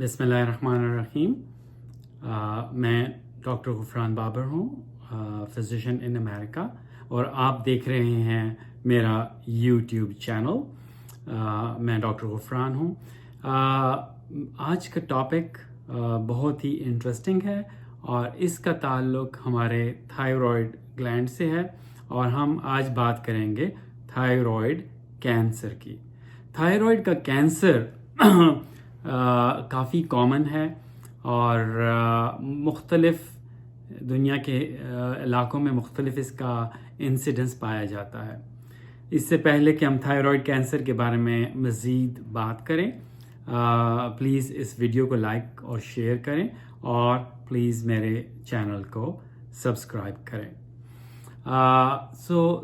बिस्मिल्लाहिर्रहमानिर्रहीम। मैं डॉक्टर गुफरान बाबर हूँ, फिजिशियन इन अमेरिका, और आप देख रहे हैं मेरा यूट्यूब चैनल। मैं डॉक्टर गुफरान हूँ। आज का टॉपिक बहुत ही इंटरेस्टिंग है और इसका ताल्लुक हमारे थायराइड ग्लैंड से है, और हम आज बात करेंगे थायराइड कैंसर की। थायराइड का कैंसर काफ़ी कॉमन है और मुख्तलिफ दुनिया के इलाकों में मुख्तलिफ इसका इंसिडेंस पाया जाता है। इससे पहले कि हम थायराइड कैंसर के बारे में मज़ीद बात करें, प्लीज़ इस वीडियो को लाइक और शेयर करें और प्लीज़ मेरे चैनल को सब्सक्राइब करें।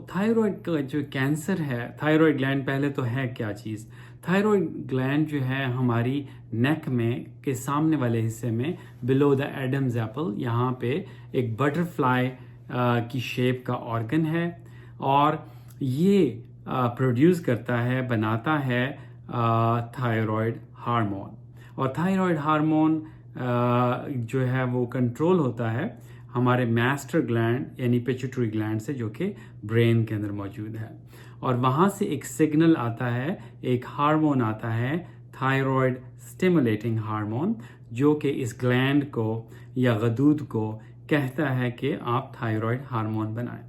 थायराइड का जो कैंसर है, थायराइड ग्लैंड पहले तो है क्या चीज़। थायराइड ग्लैंड जो है हमारी नेक में के सामने वाले हिस्से में बिलो द एडम्स एप्पल, यहाँ पे एक बटरफ्लाई की शेप का ऑर्गन है, और ये प्रोड्यूस करता है, बनाता है थायराइड हार्मोन। और थायराइड हार्मोन जो है वो कंट्रोल होता है हमारे मास्टर ग्लैंड यानी पिट्यूटरी ग्लैंड से, जो कि ब्रेन के अंदर मौजूद है। और वहाँ से एक सिग्नल आता है, एक हार्मोन आता है, थायराइड स्टिमुलेटिंग हार्मोन, जो कि इस ग्लैंड को या गदूद को कहता है कि आप थायराइड हार्मोन बनाएं।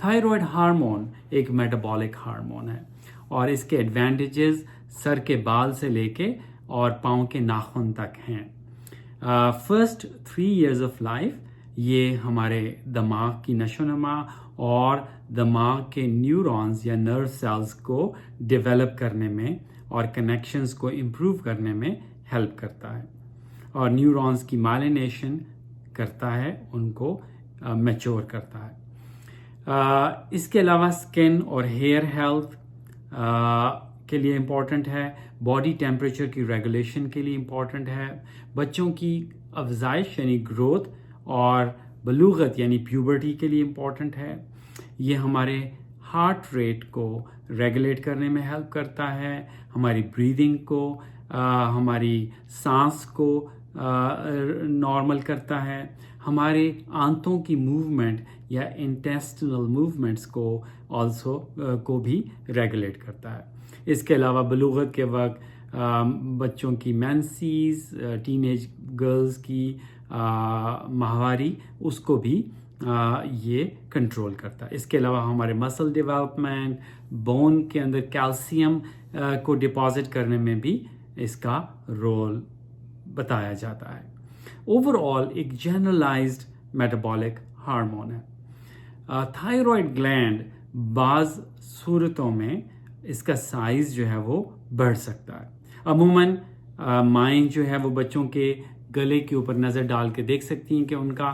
थायराइड हार्मोन एक मेटाबॉलिक हार्मोन है और इसके एडवांटेजेस सर के बाल से लेके और पाँव के नाखून तक हैं। फर्स्ट 3 years ऑफ लाइफ ये हमारे दिमाग की नशोनुमा और दिमाग के न्यूरॉन्स या नर्व सेल्स को डेवलप करने में और कनेक्शंस को इम्प्रूव करने में हेल्प करता है, और न्यूरॉन्स की माइलिनेशन करता है, उनको मैच्योर करता है। इसके अलावा स्किन और हेयर हेल्थ के लिए इम्पॉर्टेंट है, बॉडी टेम्परेचर की रेगुलेशन के लिए इम्पॉर्टेंट है, बच्चों की अफजाइश यानी ग्रोथ और बलूगत यानी प्यूबर्टी के लिए इम्पॉर्टेंट है। ये हमारे हार्ट रेट को रेगुलेट करने में हेल्प करता है, हमारी ब्रीदिंग को, हमारी सांस को नॉर्मल करता है, हमारे आंतों की मूवमेंट या इंटेस्टिनल मूवमेंट्स को ऑल्सो को भी रेगुलेट करता है। इसके अलावा बलूगत के वक्त बच्चों की मेंसेस, टीनेज गर्ल्स की माहवारी, उसको भी ये कंट्रोल करता है। इसके अलावा हमारे मसल डेवलपमेंट, बोन के अंदर कैल्शियम को डिपॉजिट करने में भी इसका रोल बताया जाता है। ओवरऑल एक जनरलाइज्ड मेटाबॉलिक हार्मोन है। थायराइड ग्लैंड बाज़ सूरतों में इसका साइज जो है वो बढ़ सकता है। अमूमन माएँ जो है वो बच्चों के गले के ऊपर नज़र डाल के देख सकती हैं कि उनका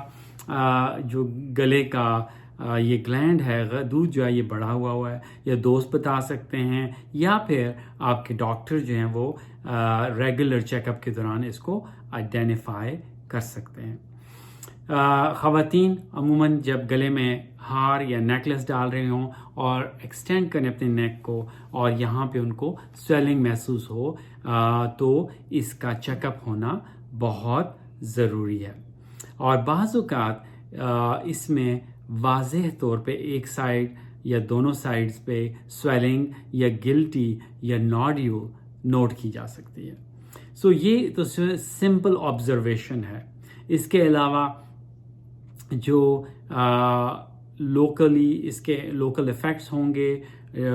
जो गले का ये ग्लैंड है, दूध जो है ये बढ़ा हुआ है, या दोस्त बता सकते हैं, या फिर आपके डॉक्टर जो हैं वो रेगुलर चेकअप के दौरान इसको आइडेंटिफाई कर सकते हैं। ख़वातीन अमूमन जब गले में हार या नेकलेस डाल रहे हों और एक्सटेंड करें अपने नेक को और यहाँ पे उनको स्वेलिंग महसूस हो, तो इसका चेकअप होना बहुत ज़रूरी है। और बाज़ औक़ात इसमें वाज़ेह तौर पे एक साइड या दोनों साइड्स पे स्वेलिंग या गिल्टी या नोड्यूल नोट की जा सकती है। सो ये तो सिंपल ऑब्जर्वेशन है। इसके अलावा जो लोकली इसके लोकल इफ़ेक्ट्स होंगे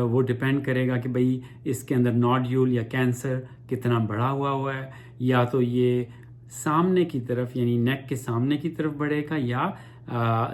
वो डिपेंड करेगा कि भाई इसके अंदर नोड्यूल या कैंसर कितना बढ़ा हुआ है, या तो ये सामने की तरफ यानी नेक के सामने की तरफ बढ़ेगा, या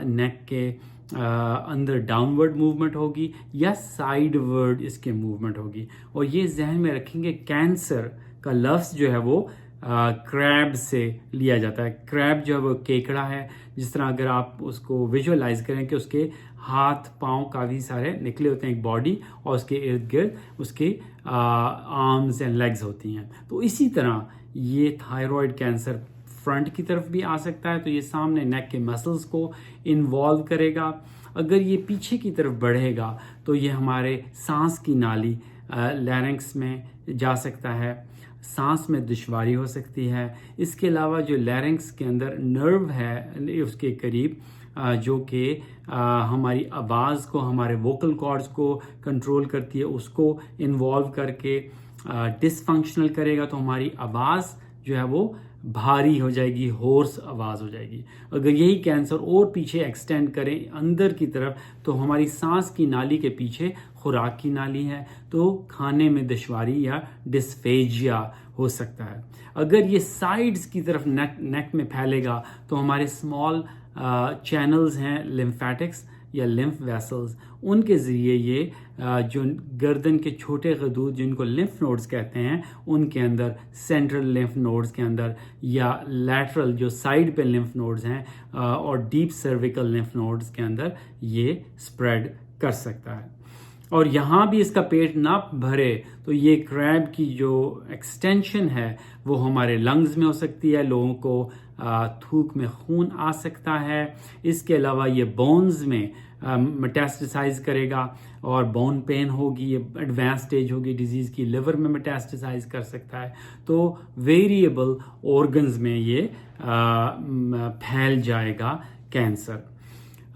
नेक के अंदर डाउनवर्ड मूवमेंट होगी, या साइडवर्ड इसके मूवमेंट होगी। और ये जहन में रखेंगे, कैंसर का लफ्ज़ जो है वो क्रैब से लिया जाता है। क्रैब जो है वो केकड़ा है। जिस तरह अगर आप उसको विजुअलाइज करें कि उसके हाथ पाँव काफ़ी सारे निकले होते हैं एक बॉडी, और उसके इर्द गिर्द उसके आर्म्स एंड लेग्स होती हैं, तो इसी तरह ये थायराइड कैंसर फ्रंट की तरफ भी आ सकता है। तो ये सामने नेक के मसल्स को इन्वॉल्व करेगा। अगर ये पीछे की तरफ बढ़ेगा तो ये हमारे सांस की नाली लैरिंक्स में जा सकता है। सांस में दुश्वारी हो सकती है। इसके अलावा जो लैरिंक्स के अंदर नर्व है उसके करीब जो कि हमारी आवाज़ को, हमारे वोकल कॉर्ड्स को कंट्रोल करती है, उसको इन्वॉल्व करके डिसफंक्शनल करेगा, तो हमारी आवाज़ जो है वो भारी हो जाएगी, होर्स आवाज़ हो जाएगी। अगर यही कैंसर और पीछे एक्सटेंड करें अंदर की तरफ, तो हमारी सांस की नाली के पीछे खुराक की नाली है, तो खाने में दुश्वारी या डिस्फेजिया हो सकता है। अगर ये साइड्स की तरफ नेक में फैलेगा, तो हमारे स्मॉल चैनल्स हैं लिम्फेटिक्स या लिम्फ वेसल्स, उनके ज़रिए ये जो गर्दन के छोटे गदूद जिनको लिम्फ नोड्स कहते हैं, उनके अंदर सेंट्रल लिम्फ नोड्स के अंदर या लैटरल जो साइड पे लिम्फ नोड्स हैं और डीप सर्विकल लिम्फ नोड्स के अंदर ये स्प्रेड कर सकता है। और यहाँ भी इसका पेट ना भरे तो ये क्रैब की जो एक्सटेंशन है वो हमारे लंग्स में हो सकती है, लोगों को थूक में खून आ सकता है। इसके अलावा ये बोन्स में मेटास्टेसाइज करेगा और बोन पेन होगी, ये एडवांस स्टेज होगी डिजीज़ की, लिवर में मेटास्टेसाइज कर सकता है। तो वेरिएबल ऑर्गन्स में ये फैल जाएगा कैंसर,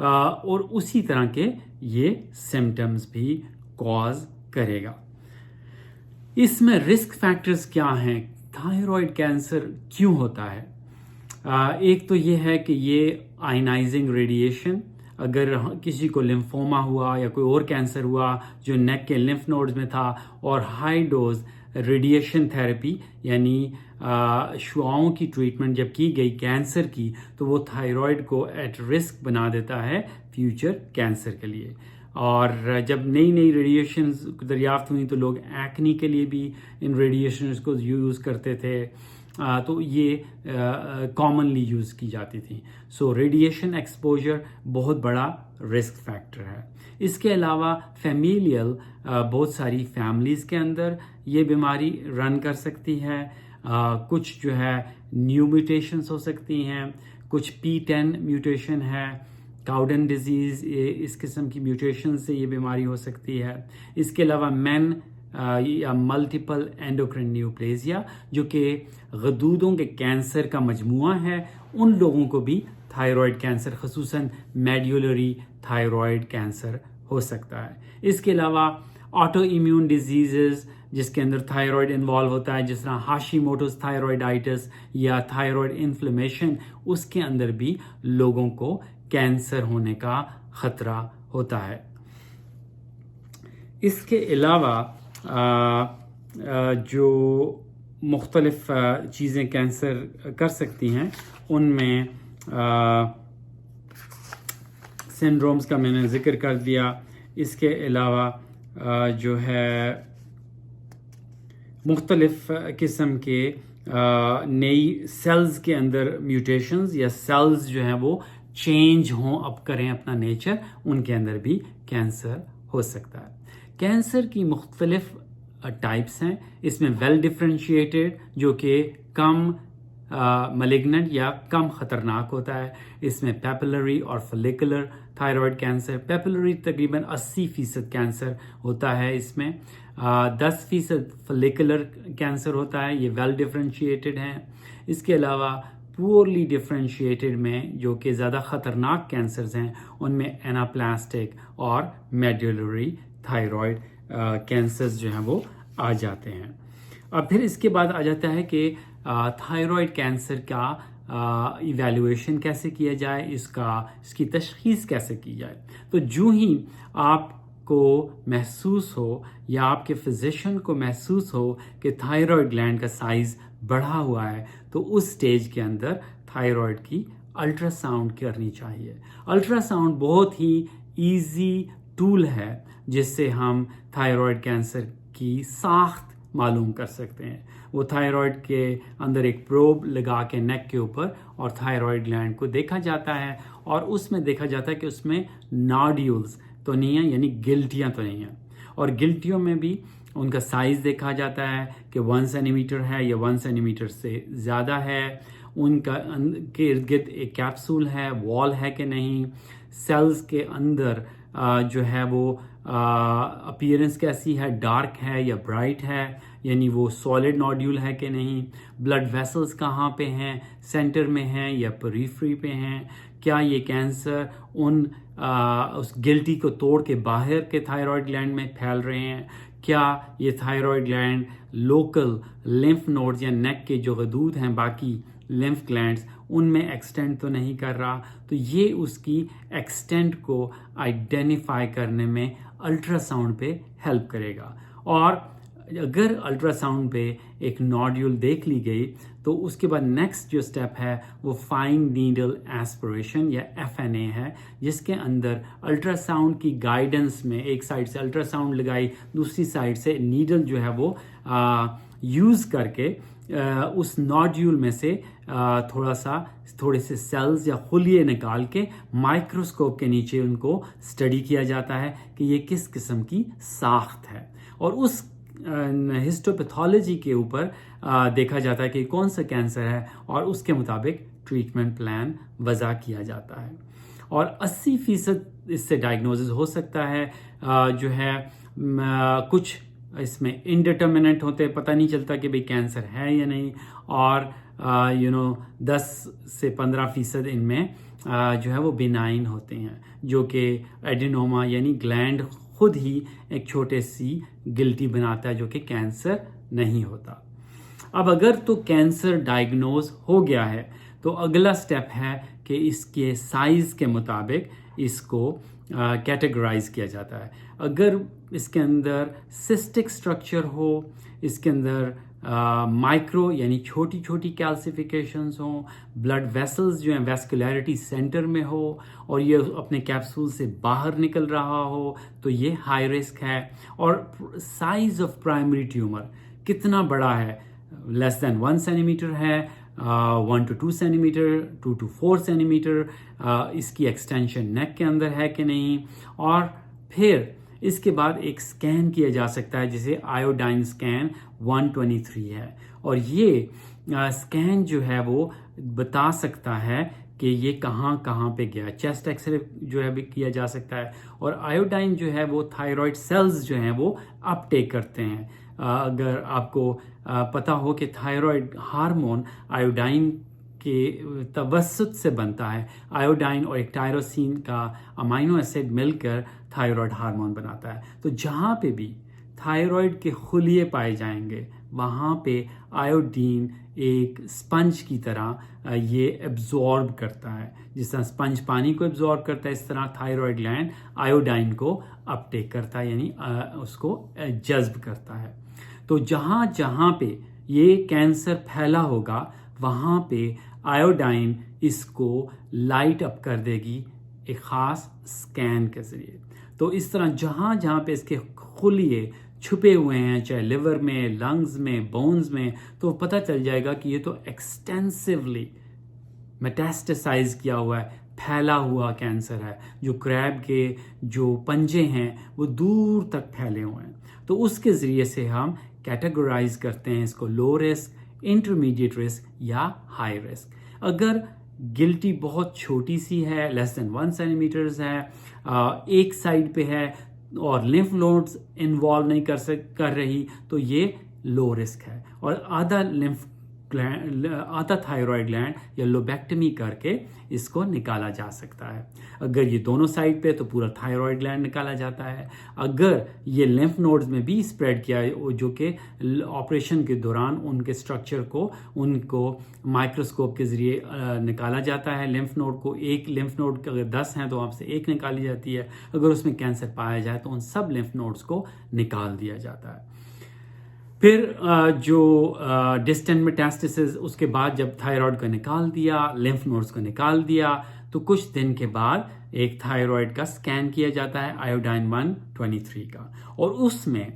और उसी तरह के ये सिम्टम्स भी कॉज करेगा। इसमें रिस्क फैक्टर्स क्या हैं, थायराइड कैंसर क्यों होता है? एक तो ये है कि ये आयनाइजिंग रेडिएशन, अगर किसी को लिम्फोमा हुआ या कोई और कैंसर हुआ जो नेक के लिम्फ नोड्स में था और हाई डोज रेडिएशन थेरेपी यानी शुआओं की ट्रीटमेंट जब की गई कैंसर की, तो वो थायराइड को एट रिस्क बना देता है फ्यूचर कैंसर के लिए। और जब नई नई रेडिएशन दरियाफ्त हुई तो लोग एक्नी के लिए भी इन रेडिएशन को यूज़ करते थे, तो ये कॉमनली यूज़ की जाती थी। सो रेडिएशन एक्सपोजर बहुत बड़ा रिस्क फैक्टर है। इसके अलावा फैमिलियल बहुत सारी फैमिलीज़ के अंदर ये बीमारी रन कर सकती है। कुछ जो है न्यू म्यूटेशंस हो सकती हैं, कुछ P10 म्यूटेशन है, काउडन डिजीज़, इस किस्म की म्यूटेशन से ये बीमारी हो सकती है। इसके अलावा मैन या मल्टीपल एंडोक्रिन न्यूप्लेजिया जो कि गदूदों के कैंसर का मजमुआ है, उन लोगों को भी थायराइड कैंसर, खसूसन मेड्यूलरी थायराइड कैंसर हो सकता है। इसके अलावा ऑटो इम्यून डिजीजेस जिसके अंदर थायराइड इन्वॉल्व होता है, जिस तरह हाशीमोटोस थायराइडाइटिस या थायराइड इन्फ्लेमेशन, उसके अंदर भी लोगों को कैंसर होने का खतरा होता है। इसके अलावा जो मुख्तलिफ चीज़ें कैंसर कर सकती हैं, उनमें सिंड्रोम्स का मैंने जिक्र कर दिया। इसके अलावा जो है मुख्तलिफ किस्म के नई सेल्स के अंदर म्यूटेशंस या सेल्स जो हैं वो चेंज हों, अब करें अपना नेचर, उनके अंदर भी कैंसर हो सकता है। कैंसर की मुख्तलिफ टाइप्स हैं। इसमें वेल डिफ्रेंशिएटेड जो कि कम मलिग्नेंट या कम ख़तरनाक होता है। इसमें पेपिलरी और फॉलिकुलर थायराइड कैंसर, पेपिलरी तकरीबन 80% कैंसर होता है, इसमें 10% फॉलिकुलर कैंसर होता है, ये वेल डिफ्रेंशिएटेड हैं। इसके अलावा पुअरली डिफ्रेंशिएटेड में जो कि ज़्यादा ख़तरनाक कैंसर्स हैं, उनमें एनाप्लास्टिक और मेड्यूलरी थायराइड कैंसर्स जो हैं वो आ जाते हैं। अब फिर इसके बाद आ जाता है कि थायराइड कैंसर का इवैल्यूएशन कैसे किया जाए, इसकी तशख़ीस कैसे की जाए। तो जो ही आपको महसूस हो या आपके फिजिशियन को महसूस हो कि थायराइड ग्लैंड का साइज़ बढ़ा हुआ है, तो उस स्टेज के अंदर थायराइड की अल्ट्रासाउंड करनी चाहिए। अल्ट्रासाउंड बहुत ही ईजी टूल है जिससे हम थायराइड कैंसर की साख्त मालूम कर सकते हैं। वो थायराइड के अंदर एक प्रोब लगा के नेक के ऊपर और थायराइड ग्लैंड को देखा जाता है, और उसमें देखा जाता है कि उसमें नॉड्यूल्स तो नहीं है, यानी गिल्टियाँ तो नहीं हैं, और गिल्टियों में भी उनका साइज़ देखा जाता है कि 1 सेंटीमीटर है या 1 सेंटीमीटर से ज़्यादा है, उनका के इर्द गिर्द एक कैप्सूल है, वॉल है कि नहीं, सेल्स के अंदर जो है वो अपीयरेंस कैसी है, डार्क है या ब्राइट है, यानी वो सॉलिड नोड्यूल है कि नहीं, ब्लड वेसल्स कहाँ पे हैं, सेंटर में हैं या पेरिफेरी पे हैं, क्या ये कैंसर उस गिल्टी को तोड़ के बाहर के थायराइड ग्लैंड में फैल रहे हैं, क्या ये thyroid gland local lymph nodes या नेक के जो गदूद हैं बाकी लिम्फ ग्लैंड्स उनमें एक्सटेंड तो नहीं कर रहा। तो ये उसकी एक्सटेंट को आइडेंटिफाई करने में अल्ट्रासाउंड पे हेल्प करेगा। और अगर अल्ट्रासाउंड पे एक नोड्यूल देख ली गई तो उसके बाद नेक्स्ट जो स्टेप है वो फाइन नीडल एस्पिरेशन या FNA है, जिसके अंदर अल्ट्रासाउंड की गाइडेंस में एक साइड से अल्ट्रासाउंड लगाई, दूसरी साइड से नीडल जो है वो यूज़ करके उस नोड्यूल में से थोड़े से सेल्स या खुलिये निकाल के माइक्रोस्कोप के नीचे उनको स्टडी किया जाता है कि ये किस किस्म की साख्त है, और उस हिस्टोपैथोलॉजी के ऊपर देखा जाता है कि कौन सा कैंसर है और उसके मुताबिक ट्रीटमेंट प्लान वज़ा किया जाता है। और 80% इससे डायग्नोसिस हो सकता है। जो है कुछ इसमें इनडिटर्मिनेंट होते हैं, पता नहीं चलता कि भाई कैंसर है या नहीं, और 10 से 15% इनमें जो है वो बिनाइन होते हैं, जो कि एडिनोमा यानी ग्लैंड खुद ही एक छोटे सी गिल्टी बनाता है जो कि कैंसर नहीं होता। अब अगर तो कैंसर डायग्नोज हो गया है तो अगला स्टेप है कि इसके साइज के मुताबिक इसको कैटेगराइज किया जाता है। अगर इसके अंदर सिस्टिक स्ट्रक्चर हो, इसके अंदर माइक्रो यानी छोटी छोटी कैल्सिफिकेशंस हो, ब्लड वेसल्स जो हैं वैस्कुलैरिटी सेंटर में हो और ये अपने कैप्सूल से बाहर निकल रहा हो, तो ये हाई रिस्क है। और साइज ऑफ प्राइमरी ट्यूमर कितना बड़ा है, लेस देन 1 सेंटीमीटर है, 1 to 2 सेंटीमीटर, 2 to 4 सेंटीमीटर, इसकी एक्सटेंशन नेक के अंदर है कि नहीं, और फिर इसके बाद एक स्कैन किया जा सकता है जिसे आयोडाइन स्कैन 123 है, और ये स्कैन जो है वो बता सकता है कि ये कहाँ कहाँ पे गया। चेस्ट एक्सरे जो है भी किया जा सकता है, और आयोडाइन जो है वो थायराइड सेल्स जो हैं वो अपटेक करते हैं। अगर आपको पता हो कि थायराइड हार्मोन आयोडाइन के तवस्सुत से बनता है, आयोडाइन और एक टायरोसिन का अमाइनो एसिड मिलकर थायराइड हार्मोन बनाता है। तो जहाँ पे भी थायराइड के खुलिये पाए जाएंगे वहाँ पे आयोडीन एक स्पंज की तरह ये एब्जॉर्ब करता है। जिस तरह स्पंज पानी को एब्जॉर्ब करता है, इस तरह थायराइड ग्लैंड आयोडाइन को अपटेक करता है, यानी उसको जज्ब करता है। तो जहाँ जहाँ पे ये कैंसर फैला होगा वहाँ पे आयोडाइन इसको लाइट अप कर देगी एक ख़ास स्कैन के ज़रिए। तो इस तरह जहाँ जहाँ पे इसके खुलिये छुपे हुए हैं, चाहे लिवर में, लंग्स में, बोन्स में, तो पता चल जाएगा कि ये तो एक्सटेंसिवली मेटास्टेसाइज किया हुआ है, फैला हुआ कैंसर है, जो क्रैब के जो पंजे हैं वो दूर तक फैले हुए हैं। तो उसके ज़रिए से हम कैटेगराइज करते हैं इसको लो रिस्क, इंटरमीडिएट रिस्क या हाई रिस्क। अगर गिल्टी बहुत छोटी सी है, लेस देन 1 सेंटीमीटर्स है, एक साइड पे है और लिम्फ नोड्स इन्वॉल्व नहीं कर रही, तो ये लो रिस्क है। और आधा थायराइड ग्लैंड या लोबेक्टमी करके इसको निकाला जा सकता है। अगर ये दोनों साइड पे तो पूरा थायराइड ग्लैंड निकाला जाता है। अगर ये लिम्फ नोड्स में भी स्प्रेड किया है, जो कि ऑपरेशन के दौरान उनके स्ट्रक्चर को उनको माइक्रोस्कोप के ज़रिए निकाला जाता है। लिम्फ नोड को, एक लिम्फ नोड अगर 10 हैं तो आपसे एक निकाली जाती है। अगर उसमें कैंसर पाया जाए तो उन सब लिम्फ नोड्स को निकाल दिया जाता है। फिर जो डिस्टेंट मेटास्टेसिस, उसके बाद जब थायराइड को निकाल दिया, लिम्फ नोड्स को निकाल दिया, तो कुछ दिन के बाद एक थायराइड का स्कैन किया जाता है आयोडाइन 123 का, और उसमें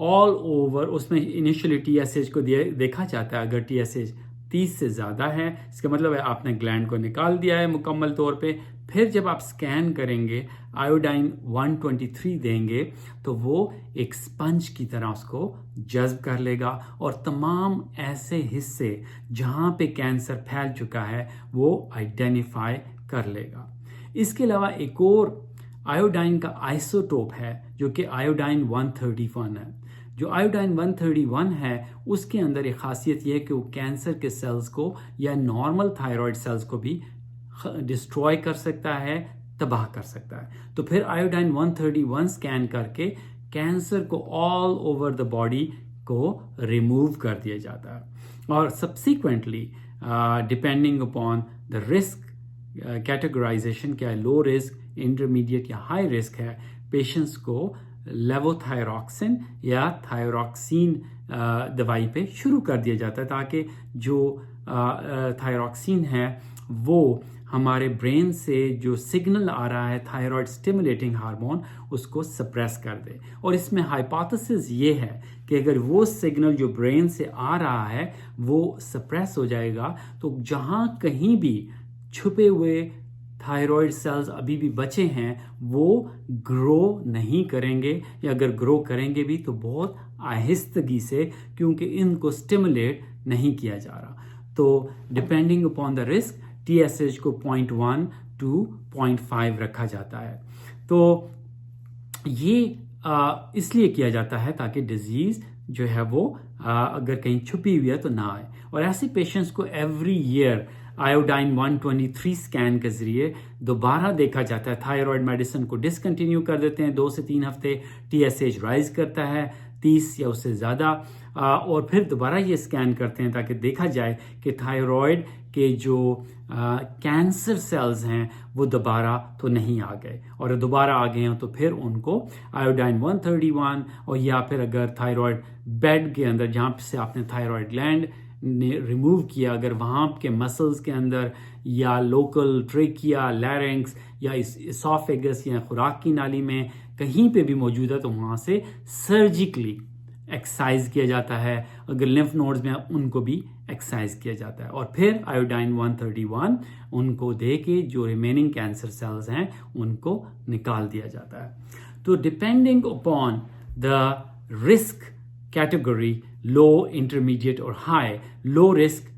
ऑल ओवर उसमें इनिशियली TSH को देखा जाता है। अगर TSH 30 से ज़्यादा है, इसका मतलब है आपने ग्लैंड को निकाल दिया है मुकम्मल तौर पे। फिर जब आप स्कैन करेंगे, आयोडाइन 123 देंगे, तो वो एक स्पंज की तरह उसको जज्ब कर लेगा और तमाम ऐसे हिस्से जहाँ पे कैंसर फैल चुका है वो आइडेंटिफाई कर लेगा। इसके अलावा एक और आयोडाइन का आइसोटोप है जो कि आयोडाइन 131 है। जो आयोडाइन 131 है उसके अंदर एक खासियत यह है कि वो कैंसर के सेल्स को या नॉर्मल थायराइड सेल्स को भी डिस्ट्रॉय कर सकता है, तबाह कर सकता है। तो फिर आयोडाइन 131 स्कैन करके कैंसर को ऑल ओवर द बॉडी को रिमूव कर दिया जाता है। और subsequently depending upon the risk categorisation, क्या लो रिस्क, इंटरमीडिएट या हाई रिस्क है, पेशेंट्स को लेवोथायरॉक्सिन या थायरॉक्सिन दवाई पे शुरू कर दिया जाता है ताकि जो थायरॉक्सिन है वो हमारे ब्रेन से जो सिग्नल आ रहा है थायराइड स्टिमुलेटिंग हार्मोन उसको सप्रेस कर दे। और इसमें हाइपोथेसिस ये है कि अगर वो सिग्नल जो ब्रेन से आ रहा है वो सप्रेस हो जाएगा तो जहाँ कहीं भी छुपे हुए थायराइड सेल्स अभी भी बचे हैं वो ग्रो नहीं करेंगे, या अगर ग्रो करेंगे भी तो बहुत आहिस्तगी से, क्योंकि इनको स्टिमुलेट नहीं किया जा रहा। तो depending upon the risk TSH को 0.1 to 0.5 रखा जाता है। तो ये इसलिए किया जाता है ताकि डिजीज जो है वो अगर कहीं छुपी हुई है तो ना आए। और ऐसे पेशेंट्स को एवरी ईयर आयोडाइन 123 स्कैन के जरिए दोबारा देखा जाता है। थायराइड मेडिसिन को डिसकंटिन्यू कर देते हैं 2 से 3 हफ्ते, TSH राइज करता है 30 या उससे ज़्यादा, और फिर दोबारा ये स्कैन करते हैं ताकि देखा जाए कि थायराइड के जो कैंसर सेल्स हैं वो दोबारा तो नहीं आ गए, और दोबारा आ गए हैं तो फिर उनको आयोडाइन 131 और या फिर अगर थायराइड बेड के अंदर जहाँ से आपने थायराइड ग्लैंड ने रिमूव किया, अगर वहाँ के मसल्स के अंदर या लोकल ट्रेकिया, लैरिंक्स या इसोफेगस या खुराक की नाली में कहीं पे भी मौजूद है तो वहाँ से सर्जिकली एक्ससाइज किया जाता है। अगर लिम्फ नोड्स में उनको भी एक्ससाइज किया जाता है और फिर आयोडाइन 131 उनको दे के जो रिमेनिंग कैंसर सेल्स हैं उनको निकाल दिया जाता है। तो depending upon the risk category, low, intermediate और high, low risk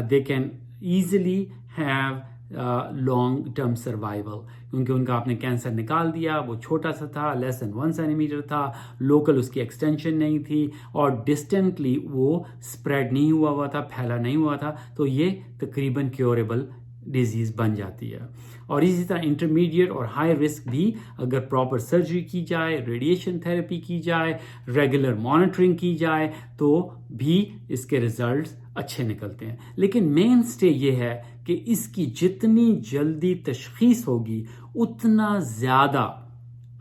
they can easily have long term survival, क्योंकि उनका आपने कैंसर निकाल दिया, वो छोटा सा था, लेस देन 1 सेंटीमीटर था, लोकल उसकी एक्सटेंशन नहीं थी और डिस्टेंटली वो स्प्रेड नहीं हुआ था, फैला नहीं हुआ था, तो ये तकरीबन क्योरेबल डिजीज बन जाती है। और इसी तरह इंटरमीडिएट और हाई रिस्क भी अगर प्रॉपर सर्जरी की जाए, रेडिएशन थेरेपी की जाए, रेगुलर मॉनिटरिंग की जाए तो भी इसके रिजल्ट्स अच्छे निकलते हैं। लेकिन मेन स्टे ये है कि इसकी जितनी जल्दी तशखीस होगी उतना ज़्यादा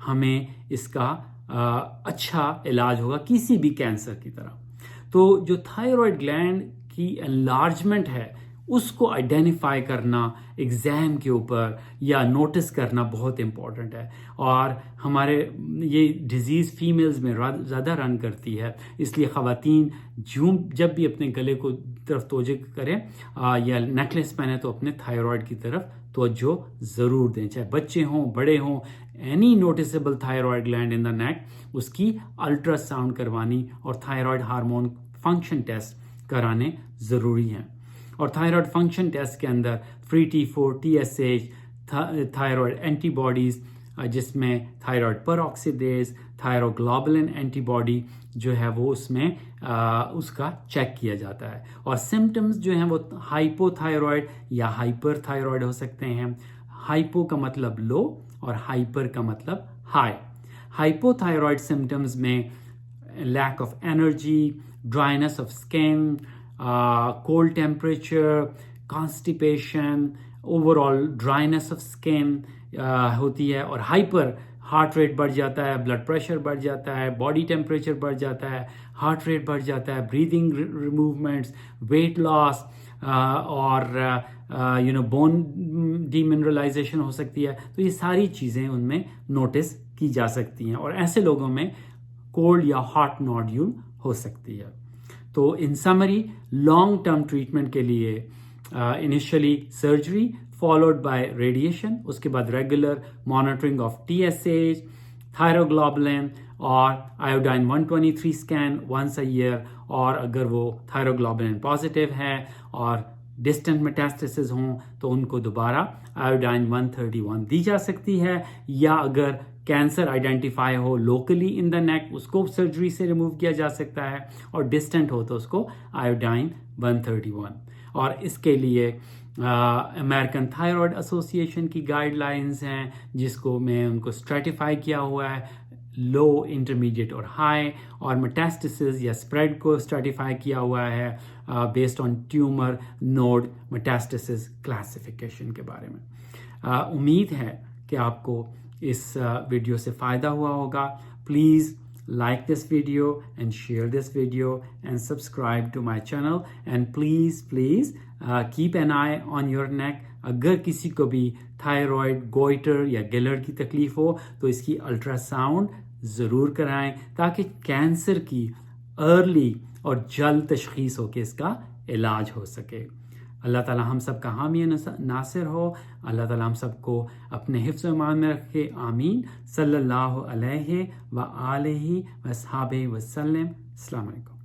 हमें इसका अच्छा इलाज होगा किसी भी कैंसर की तरह। तो जो थायराइड ग्लैंड की एनलार्जमेंट है उसको आइडेंटिफाई करना एग्ज़ाम के ऊपर या नोटिस करना बहुत इम्पॉर्टेंट है। और हमारे ये डिज़ीज़ फीमेल्स में ज़्यादा रन करती है, इसलिए ख़वातीन जब भी अपने गले को तरफ तवज्जो करें या नेकलेस पहने तो अपने थायराइड की तरफ तवज्जो ज़रूर दें, चाहे बच्चे हों बड़े हों। Any noticeable thyroid gland in the neck, उसकी अल्ट्रासाउंड करवानी और थायराइड हार्मोन फंक्शन टेस्ट कराने ज़रूरी हैं। और थायराइड फंक्शन टेस्ट के अंदर free T4, TSH, thyroid antibodies जिसमें थायराइड परऑक्सीडेज, थायरोग्लोबुलिन एंटीबॉडी जो है वो उसमें उसका चेक किया जाता है। और सिम्टम्स जो हैं वो हाइपोथायराइड या हाइपर थायराइड हो सकते हैं। हाइपो का मतलब लो और हाइपर का मतलब हाई। हाइपोथायराइड सिम्टम्स में lack of energy, dryness of skin, cold temperature, constipation, overall dryness of skin होती है। और हाइपर हार्ट रेट बढ़ जाता है, ब्लड प्रेशर बढ़ जाता है, बॉडी टेम्परेचर बढ़ जाता है, हार्ट रेट बढ़ जाता है, ब्रीदिंग मूवमेंट्स, वेट लॉस और बोन डीमिनरलाइजेशन हो सकती है। तो ये सारी चीज़ें उनमें नोटिस की जा सकती हैं और ऐसे लोगों में कोल्ड या हॉट नोड्यूल हो सकती है। तो in summary long term treatment के लिए initially surgery followed by radiation, उसके बाद regular monitoring of TSH, thyroglobulin और iodine 123 scan once a year. और अगर वो थायरोग्लोबुलिन पॉजिटिव है और डिस्टेंट मेटास्टेसिस हों तो उनको दोबारा आयोडाइन 131 दी जा सकती है, या अगर कैंसर आइडेंटिफाई हो लोकली इन द नेक उसको सर्जरी से रिमूव किया जा सकता है, और डिस्टेंट हो तो उसको आयोडाइन 131। और इसके लिए अमेरिकन थायराइड एसोसिएशन की गाइडलाइंस हैं जिसको मैं उनको स्ट्रेटिफाई किया हुआ है, लो, इंटरमीडिएट और हाई, और मेटास्टेसिस या स्प्रेड को स्ट्रेटिफाई किया हुआ है based on tumour node metastasis classification के बारे में। उम्मीद है कि आपको इस वीडियो से फ़ायदा हुआ होगा। Please like this video and share this video and subscribe to my channel, and please keep an eye on your neck। अगर किसी को भी थायराइड, गोइटर या गिलर की तकलीफ हो तो इसकी अल्ट्रासाउंड ज़रूर कराएं ताकि कैंसर की अर्ली और जल्द तशखीस हो के इसका इलाज हो सके। अल्लाह ताला हम सब का हामी नासिर हो। अल्लाह ताला हम सबको अपने हिफ्ज़ व ईमान में रखे। आमीन। सल्लल्लाहु अलैहि व आलिहि व अस्हाबिहि वसल्लम। अस्सलाम वालेकुम।